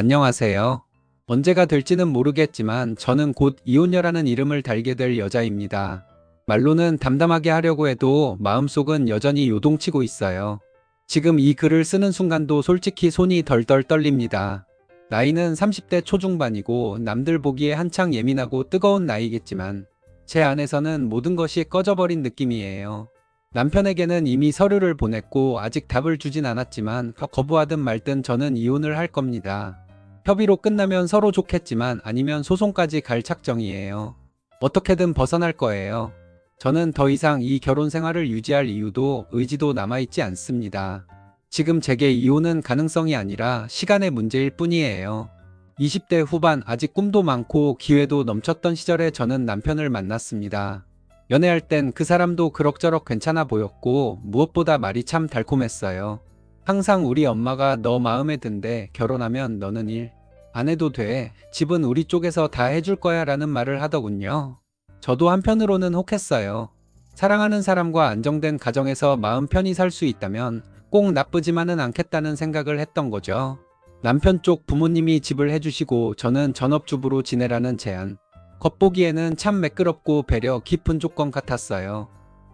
안녕하세요. 언제가 될지는 모르겠지만 저는 곧 이혼녀라는 이름을 달게 될 여자입니다. 말로는 담담하게 하려고 해도 마음속은 여전히 요동치고 있어요. 지금 이 글을 쓰는 순간도 솔직히 손이 덜덜 떨립니다. 나이는 30대 초중반이고 남들 보기에 한창 예민하고 뜨거운 나이겠지만 제 안에서는 모든 것이 꺼져버린 느낌이에요. 남편에게는 이미 서류를 보냈고 아직 답을 주진 않았지만 거부하든 말든 저는 이혼을 할 겁니다. 협의로 끝나면 서로 좋겠지만 아니면 소송까지 갈 작정이에요. 어떻게든 벗어날 거예요. 저는 더 이상 이 결혼 생활을 유지할 이유도 의지도 남아있지 않습니다. 지금 제게 이혼은 가능성이 아니라 시간의 문제일 뿐이에요. 20대 후반 아직 꿈도 많고 기회도 넘쳤던 시절에 저는 남편을 만났습니다. 연애할 땐 그 사람도 그럭저럭 괜찮아 보였고 무엇보다 말이 참 달콤했어요. 항상 우리 엄마가 너 마음에 든대. 결혼하면 너는 일 안 해도 돼. 집은 우리 쪽에서 다 해줄 거야 라는 말을 하더군요. 저도 한편으로는 혹했어요. 사랑하는 사람과 안정된 가정에서 마음 편히 살 수 있다면 꼭 나쁘지만은 않겠다는 생각을 했던 거죠. 남편 쪽 부모님이 집을 해주시고 저는 전업주부로 지내라는 제안. 겉보기에는 참 매끄럽고 배려 깊은 조건 같았어요.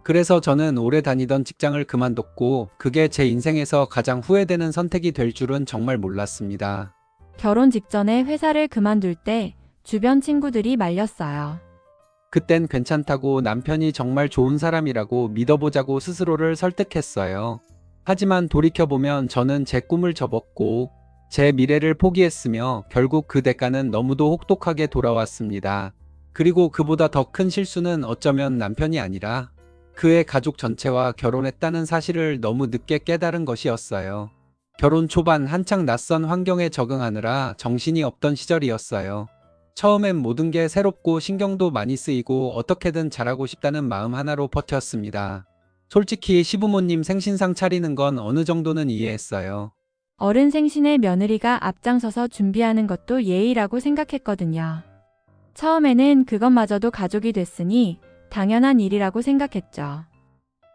그래서 저는 오래 다니던 직장을 그만뒀고 그게 제 인생에서 가장 후회되는 선택이 될 줄은 정말 몰랐습니다. 결혼 직전에 회사를 그만둘 때 주변 친구들이 말렸어요. 그땐 괜찮다고 남편이 정말 좋은 사람이라고 믿어보자고 스스로를 설득했어요. 하지만 돌이켜보면 저는 제 꿈을 접었고 제 미래를 포기했으며 결국 그 대가는 너무도 혹독하게 돌아왔습니다. 그리고 그보다 더 큰 실수는 어쩌면 남편이 아니라 그의 가족 전체와 결혼했다는 사실을 너무 늦게 깨달은 것이었어요. 결혼 초반 한창 낯선 환경에 적응하느라 정신이 없던 시절이었어요. 처음엔 모든 게 새롭고 신경도 많이 쓰이고 어떻게든 잘하고 싶다는 마음 하나로 버텼습니다. 솔직히 시부모님 생신상 차리는 건 어느 정도는 이해했어요. 어른 생신에 며느리가 앞장서서 준비하는 것도 예의라고 생각했거든요. 처음에는 그것마저도 가족이 됐으니 당연한 일이라고 생각했죠.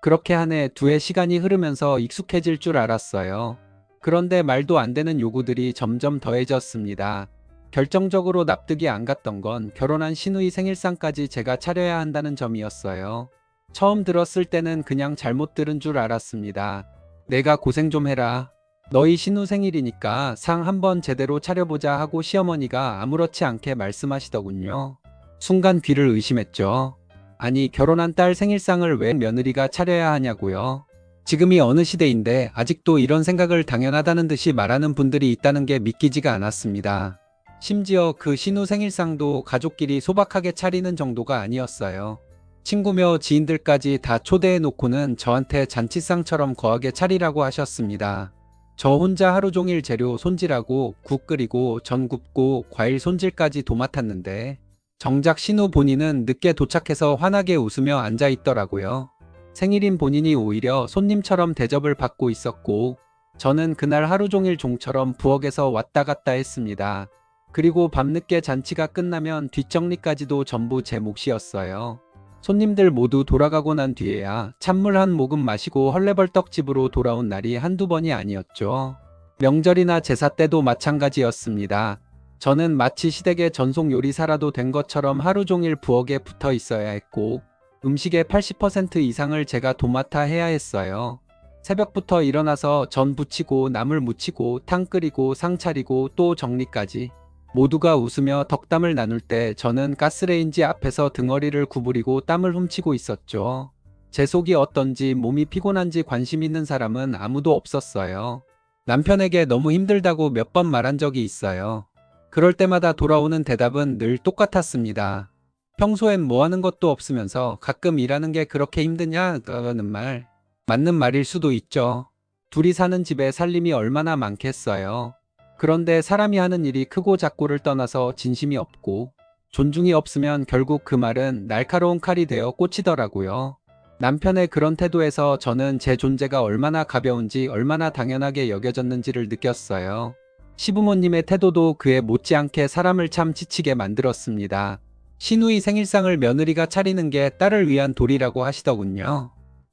그렇게 한 해 두 해 시간이 흐르면서 익숙해질 줄 알았어요. 그런데 말도 안 되는 요구들이 점점 더해졌습니다. 결정적으로 납득이 안 갔던 건 결혼한 신우이 생일상까지 제가 차려야 한다는 점이었어요. 처음 들었을 때는 그냥 잘못 들은 줄 알았습니다. 내가 고생 좀 해라. 너희 신우 생일이니까 상 한번 제대로 차려보자 하고 시어머니가 아무렇지 않게 말씀하시더군요. 순간 귀를 의심했죠. 아니, 결혼한 딸 생일상을 왜 며느리가 차려야 하냐고요. 지금이 어느 시대인데 아직도 이런 생각을 당연하다는 듯이 말하는 분들이 있다는 게 믿기지가 않았습니다. 심지어 그 신우 생일상도 가족끼리 소박하게 차리는 정도가 아니었어요. 친구며 지인들까지 다 초대해 놓고는 저한테 잔치상처럼 거하게 차리라고 하셨습니다. 저 혼자 하루 종일 재료 손질하고 국 끓이고 전 굽고 과일 손질까지 도맡았는데 정작 신우 본인은 늦게 도착해서 환하게 웃으며 앉아 있더라고요. 생일인 본인이 오히려 손님처럼 대접을 받고 있었고 저는 그날 하루 종일 종처럼 부엌에서 왔다 갔다 했습니다. 그리고 밤늦게 잔치가 끝나면 뒷정리까지도 전부 제 몫이었어요. 손님들 모두 돌아가고 난 뒤에야 찬물 한 모금 마시고 헐레벌떡 집으로 돌아온 날이 한두 번이 아니었죠. 명절이나 제사 때도 마찬가지였습니다. 저는 마치 시댁의 전속 요리사라도 된 것처럼 하루 종일 부엌에 붙어 있어야 했고 음식의 80% 이상을 제가 도맡아 해야 했어요. 새벽부터 일어나서 전 부치고 나물 무치고 탕 끓이고 상 차리고 또 정리까지. 모두가 웃으며 덕담을 나눌 때 저는 가스레인지 앞에서 등허리를 구부리고 땀을 훔치고 있었죠. 제 속이 어떤지 몸이 피곤한지 관심 있는 사람은 아무도 없었어요. 남편에게 너무 힘들다고 몇 번 말한 적이 있어요. 그럴 때마다 돌아오는 대답은 늘 똑같았습니다. 평소엔 뭐 하는 것도 없으면서 가끔 일하는 게 그렇게 힘드냐? 라는 말. 맞는 말일 수도 있죠. 둘이 사는 집에 살림이 얼마나 많겠어요. 그런데 사람이 하는 일이 크고 작고를 떠나서 진심이 없고 존중이 없으면 결국 그 말은 날카로운 칼이 되어 꽂히더라고요. 남편의 그런 태도에서 저는 제 존재가 얼마나 가벼운지 얼마나 당연하게 여겨졌는지를 느꼈어요. 시부모님의 태도도 그에 못지않게 사람을 참 지치게 만들었습니다. 신우이 생일상을 며느리가 차리는 게 딸을 위한 도리라고 하시더군요.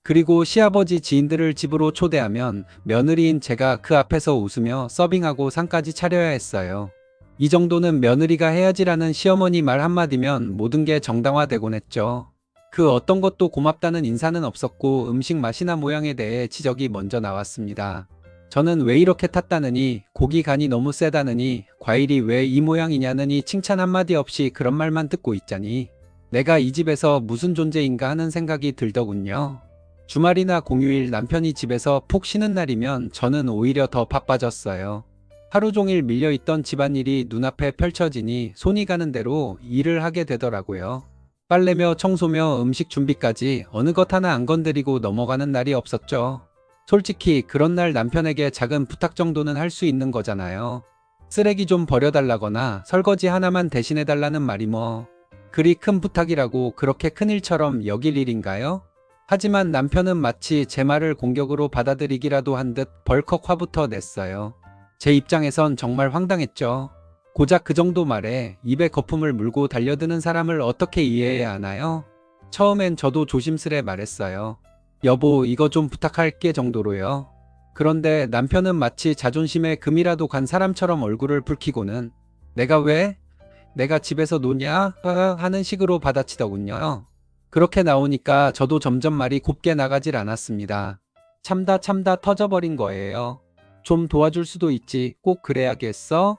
그리고 시아버지 지인들을 집으로 초대하면 며느리인 제가 그 앞에서 웃으며 서빙하고 상까지 차려야 했어요. 이 정도는 며느리가 해야지라는 시어머니 말 한마디면 모든 게 정당화되곤 했죠. 그 어떤 것도 고맙다는 인사는 없었고 음식 맛이나 모양에 대해 지적이 먼저 나왔습니다. 저는 왜 이렇게 탔다느니, 고기 간이 너무 세다느니, 과일이 왜 이 모양이냐느니 칭찬 한마디 없이 그런 말만 듣고 있자니 내가 이 집에서 무슨 존재인가 하는 생각이 들더군요. 주말이나 공휴일 남편이 집에서 푹 쉬는 날이면 저는 오히려 더 바빠졌어요. 하루 종일 밀려있던 집안일이 눈앞에 펼쳐지니 손이 가는 대로 일을 하게 되더라고요. 빨래며 청소며 음식 준비까지 어느 것 하나 안 건드리고 넘어가는 날이 없었죠. 솔직히 그런 날 남편에게 작은 부탁 정도는 할 수 있는 거잖아요. 쓰레기 좀 버려달라거나 설거지 하나만 대신해달라는 말이 뭐 그리 큰 부탁이라고 그렇게 큰일처럼 여길 일인가요? 하지만 남편은 마치 제 말을 공격으로 받아들이기라도 한 듯 벌컥 화부터 냈어요. 제 입장에선 정말 황당했죠. 고작 그 정도 말에 입에 거품을 물고 달려드는 사람을 어떻게 이해해야 하나요? 처음엔 저도 조심스레 말했어요. 여보, 이거 좀 부탁할게 정도로요. 그런데 남편은 마치 자존심에 금이라도 간 사람처럼 얼굴을 붉히고는 내가 왜? 내가 집에서 노냐? 하는 식으로 받아치더군요. 그렇게 나오니까 저도 점점 말이 곱게 나가질 않았습니다. 참다 터져버린 거예요. 좀 도와줄 수도 있지, 꼭 그래야겠어?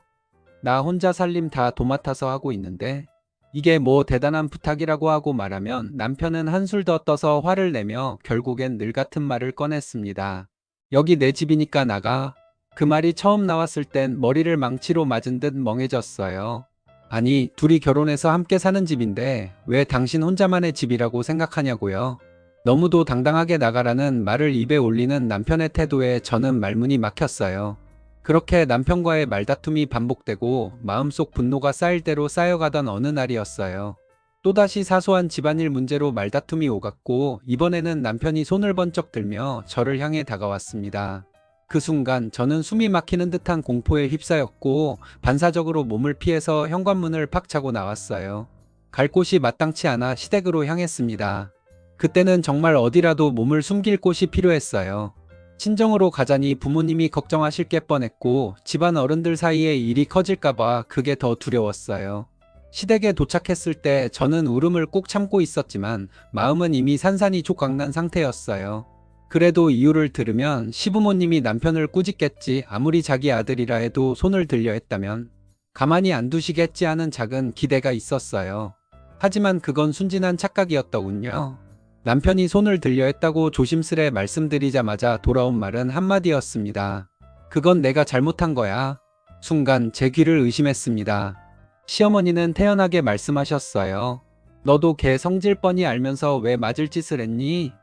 나 혼자 살림 다 도맡아서 하고 있는데 이게 뭐 대단한 부탁이라고 하고 말하면 남편은 한술 더 떠서 화를 내며 결국엔 늘 같은 말을 꺼냈습니다. 여기 내 집이니까 나가. 그 말이 처음 나왔을 땐 머리를 망치로 맞은 듯 멍해졌어요. 아니, 둘이 결혼해서 함께 사는 집인데 왜 당신 혼자만의 집이라고 생각하냐고요. 너무도 당당하게 나가라는 말을 입에 올리는 남편의 태도에 저는 말문이 막혔어요. 그렇게 남편과의 말다툼이 반복되고 마음속 분노가 쌓일 대로 쌓여가던 어느 날이었어요. 또다시 사소한 집안일 문제로 말다툼이 오갔고 이번에는 남편이 손을 번쩍 들며 저를 향해 다가왔습니다. 그 순간 저는 숨이 막히는 듯한 공포에 휩싸였고 반사적으로 몸을 피해서 현관문을 팍 차고 나왔어요. 갈 곳이 마땅치 않아 시댁으로 향했습니다. 그때는 정말 어디라도 몸을 숨길 곳이 필요했어요. 친정으로 가자니 부모님이 걱정하실 게 뻔했고 집안 어른들 사이에 일이 커질까봐 그게 더 두려웠어요. 시댁에 도착했을 때 저는 울음을 꾹 참고 있었지만 마음은 이미 산산이 조각난 상태였어요. 그래도 이유를 들으면 시부모님이 남편을 꾸짖겠지, 아무리 자기 아들이라 해도 손을 들려 했다면 가만히 안 두시겠지 하는 작은 기대가 있었어요. 하지만 그건 순진한 착각이었더군요. 남편이 손을 들려 했다고 조심스레 말씀드리자마자 돌아온 말은 한마디였습니다. 그건 내가 잘못한 거야. 순간 제 귀를 의심했습니다. 시어머니는 태연하게 말씀하셨어요. 너도 걔 성질 뻔히 알면서 왜 맞을 짓을 했니?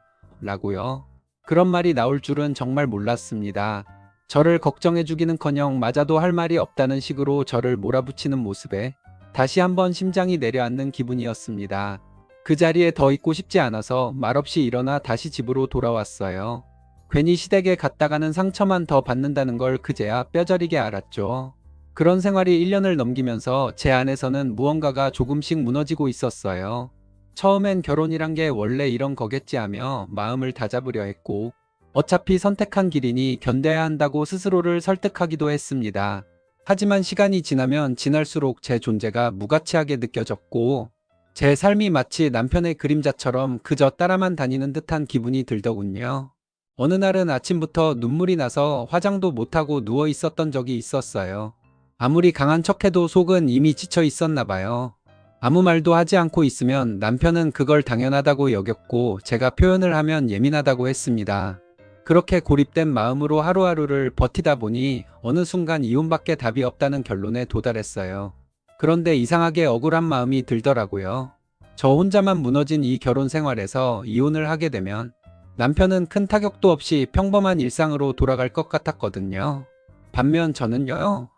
라고요. 그런 말이 나올 줄은 정말 몰랐습니다. 저를 걱정해주기는커녕 맞아도 할 말이 없다는 식으로 저를 몰아붙이는 모습에 다시 한번 심장이 내려앉는 기분이었습니다. 그 자리에 더 있고 싶지 않아서 말없이 일어나 다시 집으로 돌아왔어요. 괜히 시댁에 갔다가는 상처만 더 받는다는 걸 그제야 뼈저리게 알았죠. 그런 생활이 1년을 넘기면서 제 안에서는 무언가가 조금씩 무너지고 있었어요. 처음엔 결혼이란 게 원래 이런 거겠지 하며 마음을 다잡으려 했고 어차피 선택한 길이니 견뎌야 한다고 스스로를 설득하기도 했습니다. 하지만 시간이 지나면 지날수록 제 존재가 무가치하게 느껴졌고 제 삶이 마치 남편의 그림자처럼 그저 따라만 다니는 듯한 기분이 들더군요. 어느 날은 아침부터 눈물이 나서 화장도 못하고 누워 있었던 적이 있었어요. 아무리 강한 척해도 속은 이미 지쳐 있었나 봐요. 아무 말도 하지 않고 있으면 남편은 그걸 당연하다고 여겼고 제가 표현을 하면 예민하다고 했습니다. 그렇게 고립된 마음으로 하루하루를 버티다 보니 어느 순간 이혼밖에 답이 없다는 결론에 도달했어요. 그런데 이상하게 억울한 마음이 들더라고요. 저 혼자만 무너진 이 결혼 생활에서 이혼을 하게 되면 남편은 큰 타격도 없이 평범한 일상으로 돌아갈 것 같았거든요. 반면 저는요.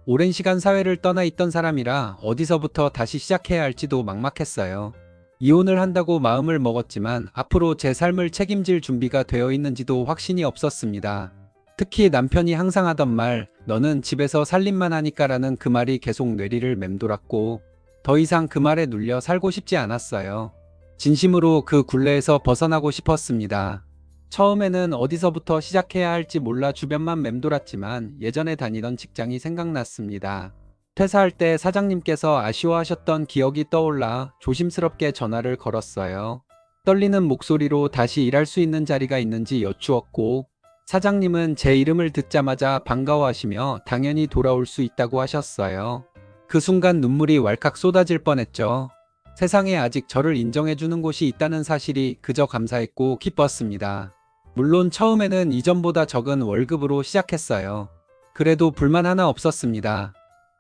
오랜 시간 사회를 떠나 있던 사람이라 어디서부터 다시 시작해야 할지도 막막했어요. 이혼을 한다고 마음을 먹었지만 앞으로 제 삶을 책임질 준비가 되어 있는지도 확신이 없었습니다. 특히 남편이 항상 하던 말, 너는 집에서 살림만 하니까라는 그 말이 계속 뇌리를 맴돌았고 더 이상 그 말에 눌려 살고 싶지 않았어요. 진심으로 그 굴레에서 벗어나고 싶었습니다. 처음에는 어디서부터 시작해야 할지 몰라 주변만 맴돌았지만 예전에 다니던 직장이 생각났습니다. 퇴사할 때 사장님께서 아쉬워하셨던 기억이 떠올라 조심스럽게 전화를 걸었어요. 떨리는 목소리로 다시 일할 수 있는 자리가 있는지 여쭈었고, 사장님은 제 이름을 듣자마자 반가워하시며 당연히 돌아올 수 있다고 하셨어요. 그 순간 눈물이 왈칵 쏟아질 뻔했죠. 세상에 아직 저를 인정해주는 곳이 있다는 사실이 그저 감사했고 기뻤습니다. 물론 처음에는 이전보다 적은 월급으로 시작했어요. 그래도 불만 하나 없었습니다.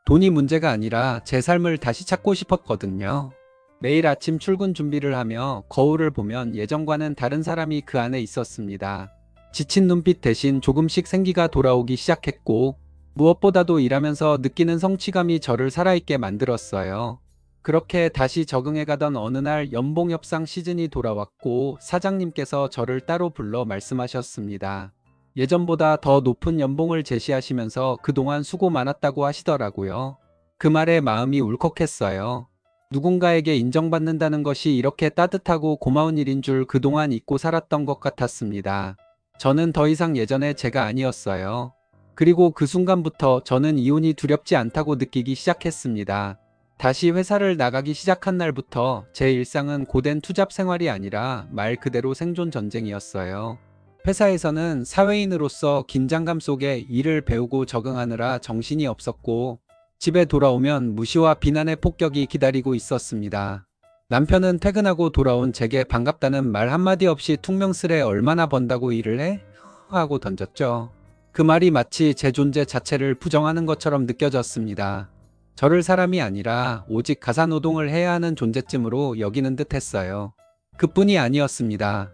돈이 문제가 아니라 제 삶을 다시 찾고 싶었거든요. 매일 아침 출근 준비를 하며 거울을 보면 예전과는 다른 사람이 그 안에 있었습니다. 지친 눈빛 대신 조금씩 생기가 돌아오기 시작했고, 무엇보다도 일하면서 느끼는 성취감이 저를 살아있게 만들었어요. 그렇게 다시 적응해가던 어느 날 연봉 협상 시즌이 돌아왔고, 사장님께서 저를 따로 불러 말씀하셨습니다. 예전보다 더 높은 연봉을 제시하시면서 그동안 수고 많았다고 하시더라고요. 그 말에 마음이 울컥했어요. 누군가에게 인정받는다는 것이 이렇게 따뜻하고 고마운 일인 줄 그동안 잊고 살았던 것 같았습니다. 저는 더 이상 예전의 제가 아니었어요. 그리고 그 순간부터 저는 이혼이 두렵지 않다고 느끼기 시작했습니다. 다시 회사를 나가기 시작한 날부터 제 일상은 고된 투잡 생활이 아니라 말 그대로 생존 전쟁이었어요. 회사에서는 사회인으로서 긴장감 속에 일을 배우고 적응하느라 정신이 없었고, 집에 돌아오면 무시와 비난의 폭격이 기다리고 있었습니다. 남편은 퇴근하고 돌아온 제게 반갑다는 말 한마디 없이 퉁명스레 얼마나 번다고 일을 해? 하고 던졌죠. 그 말이 마치 제 존재 자체를 부정하는 것처럼 느껴졌습니다. 저를 사람이 아니라 오직 가사노동을 해야 하는 존재쯤으로 여기는 듯 했어요. 그뿐이 아니었습니다.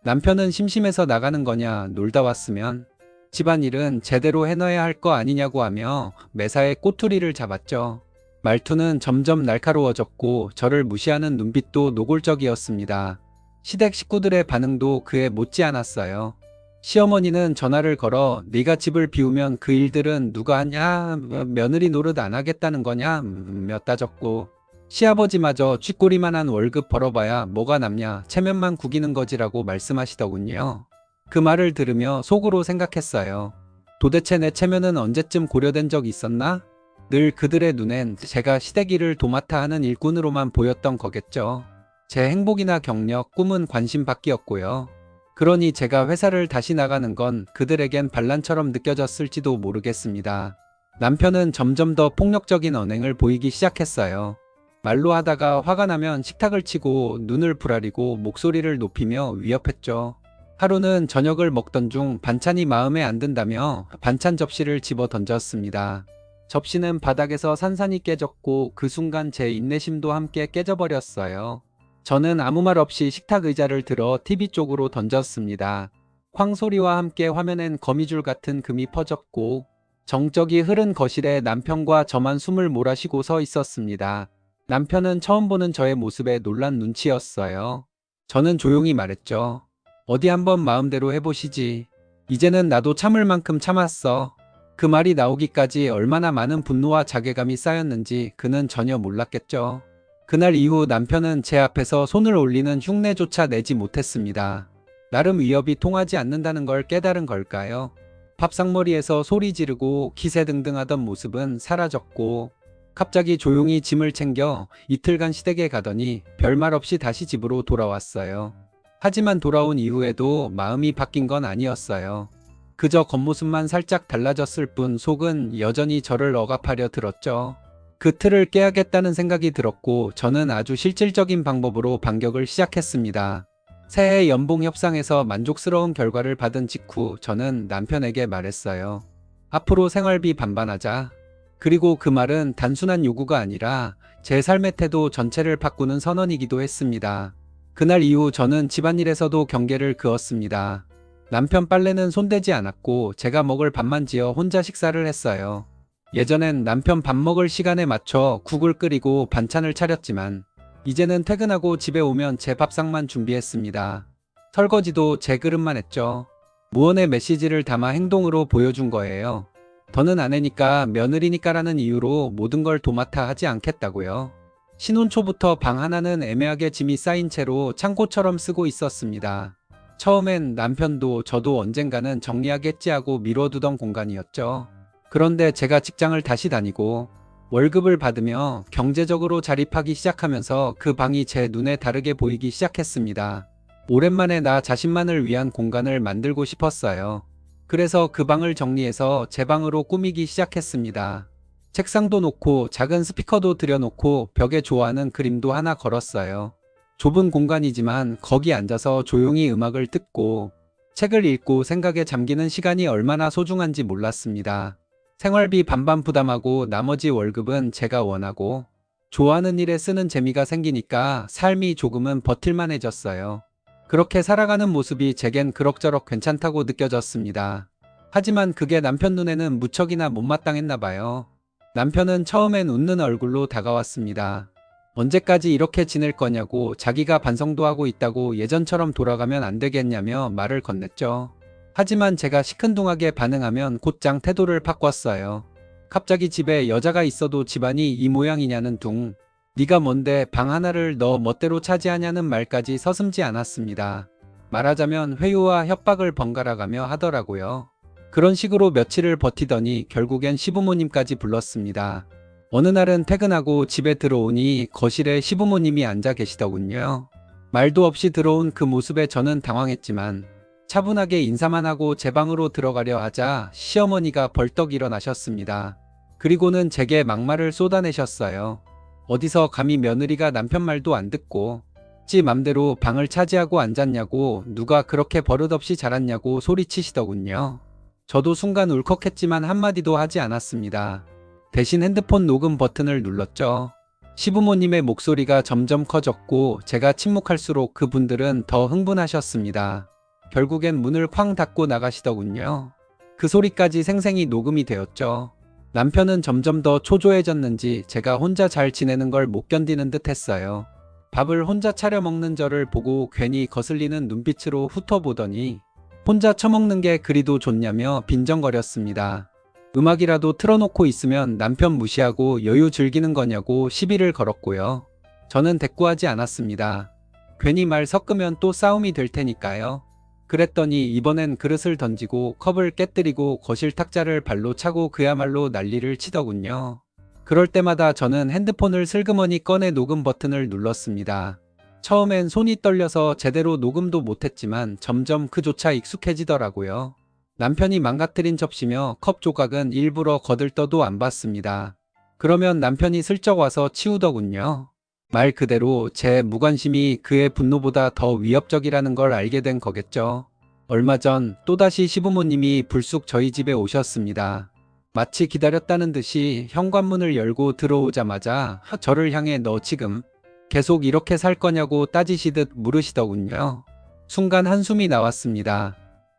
남편은 심심해서 나가는 거냐, 놀다 왔으면 집안일은 제대로 해놔야 할 거 아니냐고 하며 매사에 꼬투리를 잡았죠. 말투는 점점 날카로워졌고 저를 무시하는 눈빛도 노골적이었습니다. 시댁 식구들의 반응도 그에 못지않았어요. 시어머니는 전화를 걸어 네가 집을 비우면 그 일들은 누가 하냐, 며느리 노릇 안 하겠다는 거냐, 몇 따졌고, 시아버지마저 쥐꼬리만한 월급 벌어봐야 뭐가 남냐, 체면만 구기는 거지라고 말씀하시더군요. 그 말을 들으며 속으로 생각했어요. 도대체 내 체면은 언제쯤 고려된 적 있었나? 늘 그들의 눈엔 제가 시댁 일을 도맡아 하는 일꾼으로만 보였던 거겠죠. 제 행복이나 경력, 꿈은 관심 밖이었고요. 그러니 제가 회사를 다시 나가는 건 그들에겐 반란처럼 느껴졌을지도 모르겠습니다. 남편은 점점 더 폭력적인 언행을 보이기 시작했어요. 말로 하다가 화가 나면 식탁을 치고 눈을 부라리고 목소리를 높이며 위협했죠. 하루는 저녁을 먹던 중 반찬이 마음에 안 든다며 반찬 접시를 집어 던졌습니다. 접시는 바닥에서 산산이 깨졌고 그 순간 제 인내심도 함께 깨져버렸어요. 저는 아무 말 없이 식탁 의자를 들어 TV 쪽으로 던졌습니다. 쾅 소리와 함께 화면엔 거미줄 같은 금이 퍼졌고 정적이 흐른 거실에 남편과 저만 숨을 몰아쉬고 서 있었습니다. 남편은 처음 보는 저의 모습에 놀란 눈치였어요. 저는 조용히 말했죠. 어디 한번 마음대로 해보시지. 이제는 나도 참을 만큼 참았어. 그 말이 나오기까지 얼마나 많은 분노와 자괴감이 쌓였는지 그는 전혀 몰랐겠죠. 그날 이후 남편은 제 앞에서 손을 올리는 흉내조차 내지 못했습니다. 나름 위협이 통하지 않는다는 걸 깨달은 걸까요? 밥상머리에서 소리 지르고 기세등등하던 모습은 사라졌고 갑자기 조용히 짐을 챙겨 이틀간 시댁에 가더니 별말 없이 다시 집으로 돌아왔어요. 하지만 돌아온 이후에도 마음이 바뀐 건 아니었어요. 그저 겉모습만 살짝 달라졌을 뿐 속은 여전히 저를 억압하려 들었죠. 그 틀을 깨야겠다는 생각이 들었고 저는 아주 실질적인 방법으로 반격을 시작했습니다. 새해 연봉 협상에서 만족스러운 결과를 받은 직후 저는 남편에게 말했어요. 앞으로 생활비 반반하자. 그리고 그 말은 단순한 요구가 아니라 제 삶의 태도 전체를 바꾸는 선언이기도 했습니다. 그날 이후 저는 집안일에서도 경계를 그었습니다. 남편 빨래는 손대지 않았고 제가 먹을 밥만 지어 혼자 식사를 했어요. 예전엔 남편 밥 먹을 시간에 맞춰 국을 끓이고 반찬을 차렸지만 이제는 퇴근하고 집에 오면 제 밥상만 준비했습니다. 설거지도 제 그릇만 했죠. 무언의 메시지를 담아 행동으로 보여준 거예요. 더는 아내니까 며느리니까라는 이유로 모든 걸 도맡아 하지 않겠다고요. 신혼 초부터 방 하나는 애매하게 짐이 쌓인 채로 창고처럼 쓰고 있었습니다. 처음엔 남편도 저도 언젠가는 정리하겠지 하고 미뤄두던 공간이었죠. 그런데 제가 직장을 다시 다니고 월급을 받으며 경제적으로 자립하기 시작하면서 그 방이 제 눈에 다르게 보이기 시작했습니다. 오랜만에 나 자신만을 위한 공간을 만들고 싶었어요. 그래서 그 방을 정리해서 제 방으로 꾸미기 시작했습니다. 책상도 놓고 작은 스피커도 들여놓고 벽에 좋아하는 그림도 하나 걸었어요. 좁은 공간이지만 거기 앉아서 조용히 음악을 듣고 책을 읽고 생각에 잠기는 시간이 얼마나 소중한지 몰랐습니다. 생활비 반반 부담하고 나머지 월급은 제가 원하고 좋아하는 일에 쓰는 재미가 생기니까 삶이 조금은 버틸만해졌어요. 그렇게 살아가는 모습이 제겐 그럭저럭 괜찮다고 느껴졌습니다. 하지만 그게 남편 눈에는 무척이나 못마땅했나 봐요. 남편은 처음엔 웃는 얼굴로 다가왔습니다. 언제까지 이렇게 지낼 거냐고, 자기가 반성도 하고 있다고 예전처럼 돌아가면 안 되겠냐며 말을 건넸죠. 하지만 제가 시큰둥하게 반응하면 곧장 태도를 바꿨어요. 갑자기 집에 여자가 있어도 집안이 이 모양이냐는 둥, 네가 뭔데 방 하나를 너 멋대로 차지하냐는 말까지 서슴지 않았습니다. 말하자면 회유와 협박을 번갈아가며 하더라고요. 그런 식으로 며칠을 버티더니 결국엔 시부모님까지 불렀습니다. 어느 날은 퇴근하고 집에 들어오니 거실에 시부모님이 앉아 계시더군요. 말도 없이 들어온 그 모습에 저는 당황했지만 차분하게 인사만 하고 제 방으로 들어가려 하자 시어머니가 벌떡 일어나셨습니다. 그리고는 제게 막말을 쏟아내셨어요. 어디서 감히 며느리가 남편 말도 안 듣고 지 맘대로 방을 차지하고 앉았냐고, 누가 그렇게 버릇없이 자랐냐고 소리치시더군요. 저도 순간 울컥했지만 한마디도 하지 않았습니다. 대신 핸드폰 녹음 버튼을 눌렀죠. 시부모님의 목소리가 점점 커졌고 제가 침묵할수록 그분들은 더 흥분하셨습니다. 결국엔 문을 쾅 닫고 나가시더군요. 그 소리까지 생생히 녹음이 되었죠. 남편은 점점 더 초조해졌는지 제가 혼자 잘 지내는 걸 못 견디는 듯 했어요. 밥을 혼자 차려 먹는 저를 보고 괜히 거슬리는 눈빛으로 훑어보더니 혼자 처먹는 게 그리도 좋냐며 빈정거렸습니다. 음악이라도 틀어놓고 있으면 남편 무시하고 여유 즐기는 거냐고 시비를 걸었고요. 저는 대꾸하지 않았습니다. 괜히 말 섞으면 또 싸움이 될 테니까요. 그랬더니 이번엔 그릇을 던지고 컵을 깨뜨리고 거실 탁자를 발로 차고 그야말로 난리를 치더군요. 그럴 때마다 저는 핸드폰을 슬그머니 꺼내 녹음 버튼을 눌렀습니다. 처음엔 손이 떨려서 제대로 녹음도 못했지만 점점 그조차 익숙해지더라고요. 남편이 망가뜨린 접시며 컵 조각은 일부러 거들떠도 안 봤습니다. 그러면 남편이 슬쩍 와서 치우더군요. 말 그대로 제 무관심이 그의 분노보다 더 위협적이라는 걸 알게 된 거겠죠. 얼마 전 또다시 시부모님이 불쑥 저희 집에 오셨습니다. 마치 기다렸다는 듯이 현관문을 열고 들어오자마자 저를 향해 너 지금 계속 이렇게 살 거냐고 따지시듯 물으시더군요. 순간 한숨이 나왔습니다.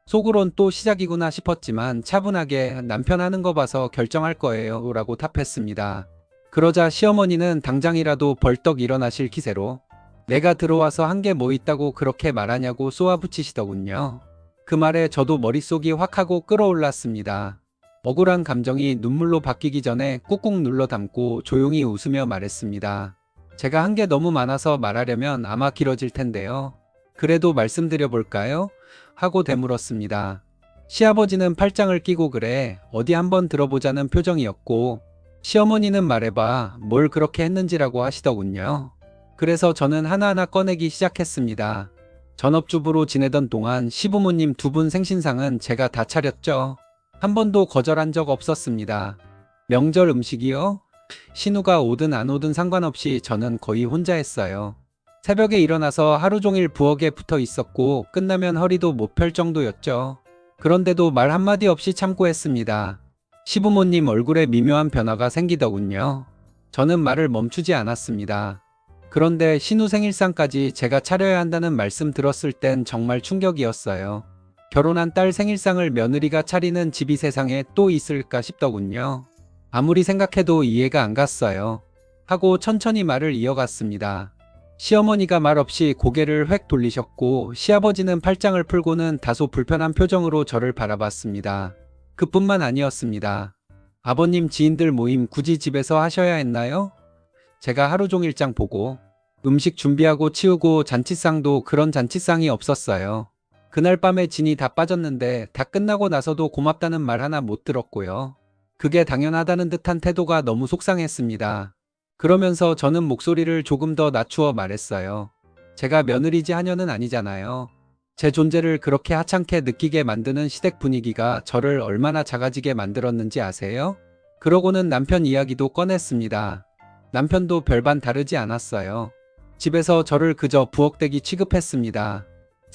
속으론 또 시작이구나 싶었지만 차분하게 남편 하는 거 봐서 결정할 거예요 라고 답했습니다. 그러자 시어머니는 당장이라도 벌떡 일어나실 기세로 내가 들어와서 한 게 뭐 있다고 그렇게 말하냐고 쏘아붙이시더군요. 그 말에 저도 머릿속이 확 하고 끓어올랐습니다. 억울한 감정이 눈물로 바뀌기 전에 꾹꾹 눌러 담고 조용히 웃으며 말했습니다. 제가 한 게 너무 많아서 말하려면 아마 길어질 텐데요. 그래도 말씀드려 볼까요? 하고 되물었습니다. 시아버지는 팔짱을 끼고 그래 어디 한번 들어보자는 표정이었고 시어머니는 말해봐 뭘 그렇게 했는지라고 하시더군요. 그래서 저는 하나하나 꺼내기 시작했습니다. 전업주부로 지내던 동안 시부모님 두 분 생신상은 제가 다 차렸죠. 한 번도 거절한 적 없었습니다. 명절 음식이요? 신우가 오든 안 오든 상관없이 저는 거의 혼자 했어요. 새벽에 일어나서 하루 종일 부엌에 붙어 있었고 끝나면 허리도 못 펼 정도였죠. 그런데도 말 한마디 없이 참고 했습니다. 시부모님 얼굴에 미묘한 변화가 생기더군요. 저는 말을 멈추지 않았습니다. 그런데 신우 생일상까지 제가 차려야 한다는 말씀 들었을 땐 정말 충격이었어요. 결혼한 딸 생일상을 며느리가 차리는 집이 세상에 또 있을까 싶더군요. 아무리 생각해도 이해가 안 갔어요. 하고 천천히 말을 이어갔습니다. 시어머니가 말없이 고개를 획 돌리셨고 시아버지는 팔짱을 풀고는 다소 불편한 표정으로 저를 바라봤습니다. 그뿐만 아니었습니다. 아버님 지인들 모임 굳이 집에서 하셔야 했나요? 제가 하루 종일장 보고 음식 준비하고 치우고 잔치상도 그런 잔치상이 없었어요. 그날 밤에 진이 다 빠졌는데 다 끝나고 나서도 고맙다는 말 하나 못 들었고요. 그게 당연하다는 듯한 태도가 너무 속상했습니다. 그러면서 저는 목소리를 조금 더 낮추어 말했어요. 제가 며느리지 하녀는 아니잖아요. 제 존재를 그렇게 하찮게 느끼게 만드는 시댁 분위기가 저를 얼마나 작아지게 만들었는지 아세요? 그러고는 남편 이야기도 꺼냈습니다. 남편도 별반 다르지 않았어요. 집에서 저를 그저 부엌대기 취급했습니다.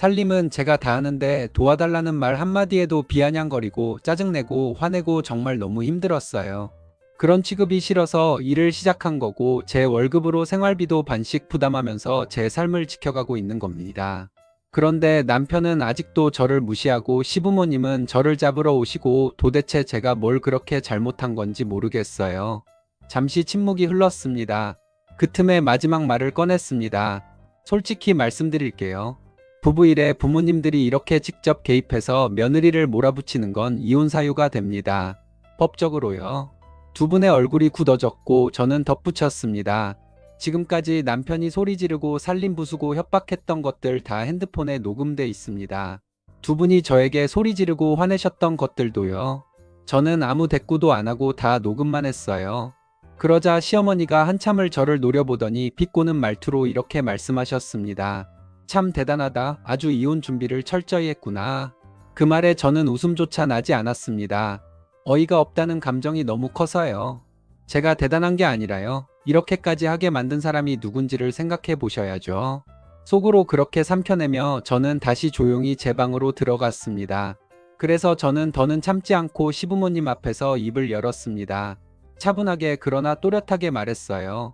살림은 제가 다 하는데 도와달라는 말 한마디에도 비아냥거리고 짜증내고 화내고 정말 너무 힘들었어요. 그런 취급이 싫어서 일을 시작한 거고 제 월급으로 생활비도 반씩 부담하면서 제 삶을 지켜가고 있는 겁니다. 그런데 남편은 아직도 저를 무시하고 시부모님은 저를 잡으러 오시고 도대체 제가 뭘 그렇게 잘못한 건지 모르겠어요. 잠시 침묵이 흘렀습니다. 그 틈에 마지막 말을 꺼냈습니다. 솔직히 말씀드릴게요. 부부 일에 부모님들이 이렇게 직접 개입해서 며느리를 몰아붙이는 건 이혼 사유가 됩니다. 법적으로요. 두 분의 얼굴이 굳어졌고 저는 덧붙였습니다. 지금까지 남편이 소리 지르고 살림 부수고 협박했던 것들 다 핸드폰에 녹음돼 있습니다. 두 분이 저에게 소리 지르고 화내셨던 것들도요. 저는 아무 대꾸도 안 하고 다 녹음만 했어요. 그러자 시어머니가 한참을 저를 노려보더니 비꼬는 말투로 이렇게 말씀하셨습니다. 참 대단하다. 아주 이혼 준비를 철저히 했구나. 그 말에 저는 웃음조차 나지 않았습니다. 어이가 없다는 감정이 너무 커서요. 제가 대단한 게 아니라요. 이렇게까지 하게 만든 사람이 누군지를 생각해 보셔야죠. 속으로 그렇게 삼켜내며 저는 다시 조용히 제 방으로 들어갔습니다. 그래서 저는 더는 참지 않고 시부모님 앞에서 입을 열었습니다. 차분하게 그러나 또렷하게 말했어요.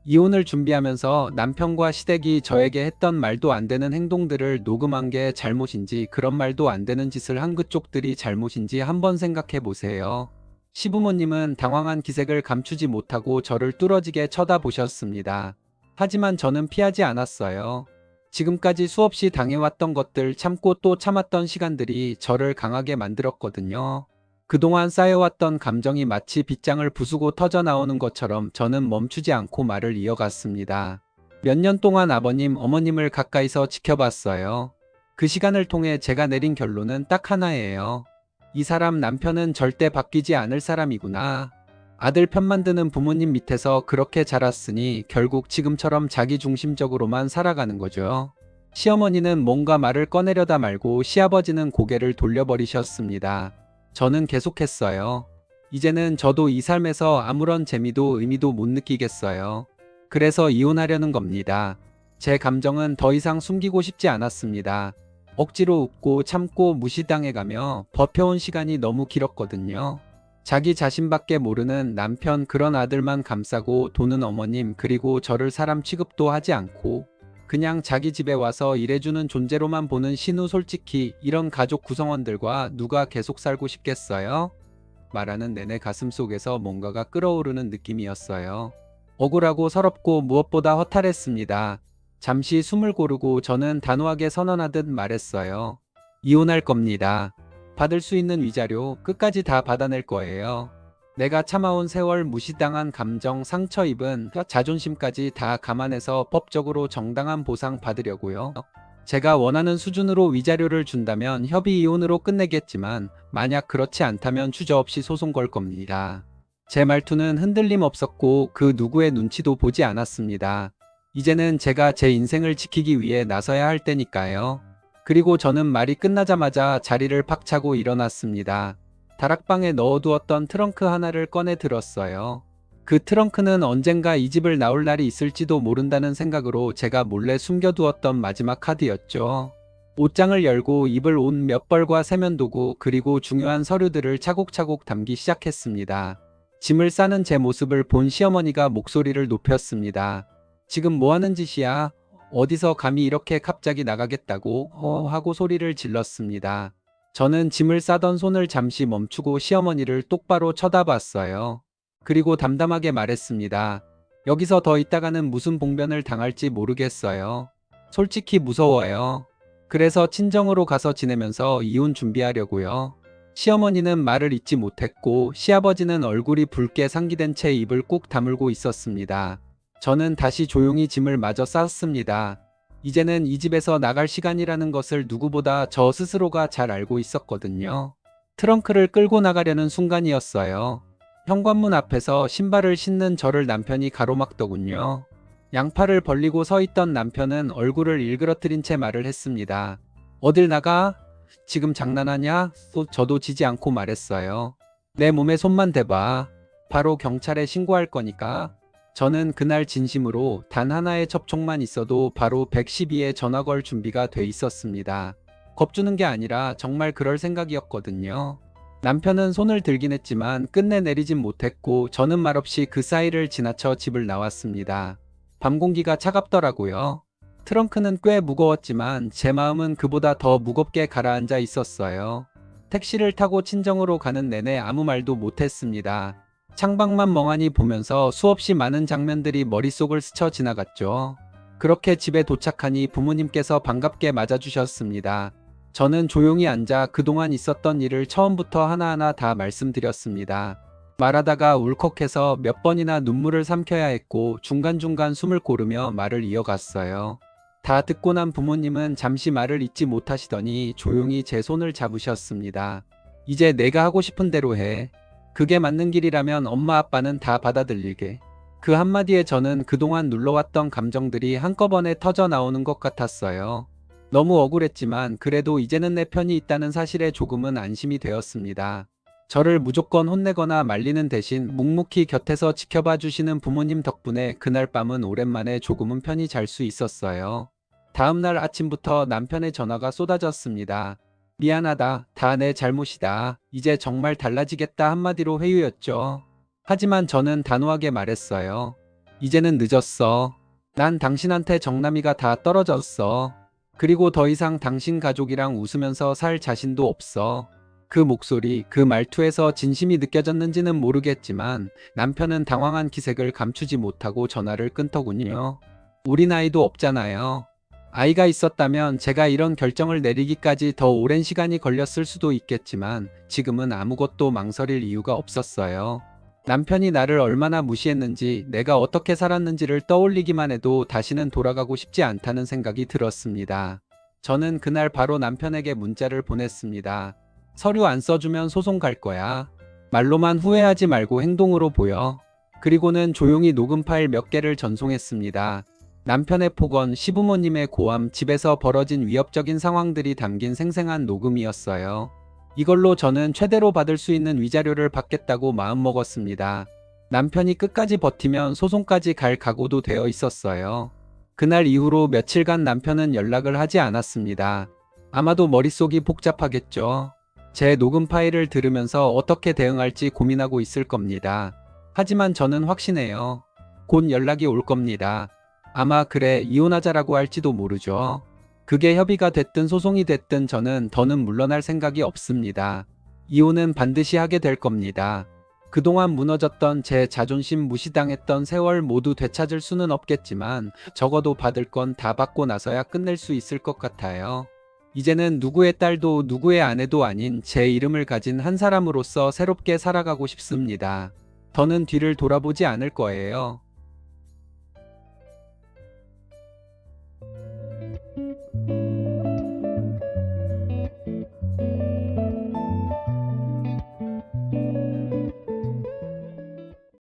이혼을 준비하면서 남편과 시댁이 저에게 했던 말도 안 되는 행동들을 녹음한 게 잘못인지 그런 말도 안 되는 짓을 한 그쪽들이 잘못인지 한번 생각해 보세요. 시부모님은 당황한 기색을 감추지 못하고 저를 뚫어지게 쳐다보셨습니다. 하지만 저는 피하지 않았어요. 지금까지 수없이 당해왔던 것들 참고 또 참았던 시간들이 저를 강하게 만들었거든요. 그동안 쌓여왔던 감정이 마치 빗장을 부수고 터져나오는 것처럼 저는 멈추지 않고 말을 이어갔습니다. 몇 년 동안 아버님, 어머님을 가까이서 지켜봤어요. 그 시간을 통해 제가 내린 결론은 딱 하나예요. 이 사람 남편은 절대 바뀌지 않을 사람이구나. 아들 편만 드는 부모님 밑에서 그렇게 자랐으니 결국 지금처럼 자기중심적으로만 살아가는 거죠. 시어머니는 뭔가 말을 꺼내려다 말고 시아버지는 고개를 돌려버리셨습니다. 저는 계속했어요. 이제는 저도 이 삶에서 아무런 재미도 의미도 못 느끼겠어요. 그래서 이혼하려는 겁니다. 제 감정은 더 이상 숨기고 싶지 않았습니다. 억지로 웃고 참고 무시당해가며 버텨온 시간이 너무 길었거든요. 자기 자신밖에 모르는 남편 그런 아들만 감싸고 도는 어머님 그리고 저를 사람 취급도 하지 않고 그냥 자기 집에 와서 일해주는 존재로만 보는 신우 솔직히 이런 가족 구성원들과 누가 계속 살고 싶겠어요? 말하는 내내 가슴속에서 뭔가가 끓어오르는 느낌이었어요. 억울하고 서럽고 무엇보다 허탈했습니다. 잠시 숨을 고르고 저는 단호하게 선언하듯 말했어요. 이혼할 겁니다. 받을 수 있는 위자료 끝까지 다 받아낼 거예요. 내가 참아온 세월 무시당한 감정 상처 입은 자존심까지 다 감안해서 법적으로 정당한 보상 받으려고요. 제가 원하는 수준으로 위자료를 준다면 협의 이혼으로 끝내겠지만 만약 그렇지 않다면 주저없이 소송 걸 겁니다. 제 말투는 흔들림 없었고 그 누구의 눈치도 보지 않았습니다. 이제는 제가 제 인생을 지키기 위해 나서야 할 때니까요. 그리고 저는 말이 끝나자마자 자리를 팍 차고 일어났습니다. 다락방에 넣어두었던 트렁크 하나를 꺼내 들었어요. 그 트렁크는 언젠가 이 집을 나올 날이 있을지도 모른다는 생각으로 제가 몰래 숨겨두었던 마지막 카드였죠. 옷장을 열고 입을 옷 몇 벌과 세면도구 그리고 중요한 서류들을 차곡차곡 담기 시작했습니다. 짐을 싸는 제 모습을 본 시어머니가 목소리를 높였습니다. 지금 뭐 하는 짓이야? 어디서 감히 이렇게 갑자기 나가겠다고 하고 소리를 질렀습니다. 저는 짐을 싸던 손을 잠시 멈추고 시어머니를 똑바로 쳐다봤어요. 그리고 담담하게 말했습니다. 여기서 더 있다가는 무슨 봉변을 당할지 모르겠어요. 솔직히 무서워요. 그래서 친정으로 가서 지내면서 이혼 준비하려고요. 시어머니는 말을 잇지 못했고 시아버지는 얼굴이 붉게 상기된 채 입을 꾹 다물고 있었습니다. 저는 다시 조용히 짐을 마저 쌌습니다. 이제는 이 집에서 나갈 시간이라는 것을 누구보다 저 스스로가 잘 알고 있었거든요. 트렁크를 끌고 나가려는 순간이었어요. 현관문 앞에서 신발을 신는 저를 남편이 가로막더군요. 양팔을 벌리고 서 있던 남편은 얼굴을 일그러뜨린 채 말을 했습니다. 어딜 나가? 지금 장난하냐? 저도 지지 않고 말했어요. 내 몸에 손만 대봐. 바로 경찰에 신고할 거니까. 저는 그날 진심으로 단 하나의 접촉만 있어도 바로 112에 전화 걸 준비가 돼 있었습니다. 겁주는 게 아니라 정말 그럴 생각이었거든요. 남편은 손을 들긴 했지만 끝내 내리진 못했고 저는 말없이 그 사이를 지나쳐 집을 나왔습니다. 밤 공기가 차갑더라고요. 트렁크는 꽤 무거웠지만 제 마음은 그보다 더 무겁게 가라앉아 있었어요. 택시를 타고 친정으로 가는 내내 아무 말도 못했습니다. 창밖만 멍하니 보면서 수없이 많은 장면들이 머릿속을 스쳐 지나갔죠. 그렇게 집에 도착하니 부모님께서 반갑게 맞아주셨습니다. 저는 조용히 앉아 그동안 있었던 일을 처음부터 하나하나 다 말씀드렸습니다. 말하다가 울컥해서 몇 번이나 눈물을 삼켜야 했고 중간중간 숨을 고르며 말을 이어갔어요. 다 듣고 난 부모님은 잠시 말을 잇지 못하시더니 조용히 제 손을 잡으셨습니다. 이제 내가 하고 싶은 대로 해. 그게 맞는 길이라면 엄마 아빠는 다 받아들이게. 그 한마디에 저는 그동안 눌러왔던 감정들이 한꺼번에 터져 나오는 것 같았어요. 너무 억울했지만 그래도 이제는 내 편이 있다는 사실에 조금은 안심이 되었습니다. 저를 무조건 혼내거나 말리는 대신 묵묵히 곁에서 지켜봐 주시는 부모님 덕분에 그날 밤은 오랜만에 조금은 편히 잘 수 있었어요. 다음날 아침부터 남편의 전화가 쏟아졌습니다. 미안하다. 다 내 잘못이다. 이제 정말 달라지겠다 한마디로 회유였죠. 하지만 저는 단호하게 말했어요. 이제는 늦었어. 난 당신한테 정남이가 다 떨어졌어. 그리고 더 이상 당신 가족이랑 웃으면서 살 자신도 없어. 그 목소리, 그 말투에서 진심이 느껴졌는지는 모르겠지만 남편은 당황한 기색을 감추지 못하고 전화를 끊더군요. 우리 나이도 없잖아요. 아이가 있었다면 제가 이런 결정을 내리기까지 더 오랜 시간이 걸렸을 수도 있겠지만 지금은 아무것도 망설일 이유가 없었어요. 남편이 나를 얼마나 무시했는지 내가 어떻게 살았는지를 떠올리기만 해도 다시는 돌아가고 싶지 않다는 생각이 들었습니다. 저는 그날 바로 남편에게 문자를 보냈습니다. 서류 안 써주면 소송 갈 거야. 말로만 후회하지 말고 행동으로 보여. 그리고는 조용히 녹음 파일 몇 개를 전송했습니다. 남편의 폭언, 시부모님의 고함, 집에서 벌어진 위협적인 상황들이 담긴 생생한 녹음이었어요. 이걸로 저는 최대로 받을 수 있는 위자료를 받겠다고 마음먹었습니다. 남편이 끝까지 버티면 소송까지 갈 각오도 되어 있었어요. 그날 이후로 며칠간 남편은 연락을 하지 않았습니다. 아마도 머릿속이 복잡하겠죠. 제 녹음 파일을 들으면서 어떻게 대응할지 고민하고 있을 겁니다. 하지만 저는 확신해요. 곧 연락이 올 겁니다. 아마 그래 이혼하자라고 할지도 모르죠. 그게 협의가 됐든 소송이 됐든 저는 더는 물러날 생각이 없습니다. 이혼은 반드시 하게 될 겁니다. 그동안 무너졌던 제 자존심 무시당했던 세월 모두 되찾을 수는 없겠지만 적어도 받을 건 다 받고 나서야 끝낼 수 있을 것 같아요. 이제는 누구의 딸도 누구의 아내도 아닌 제 이름을 가진 한 사람으로서 새롭게 살아가고 싶습니다. 더는 뒤를 돌아보지 않을 거예요.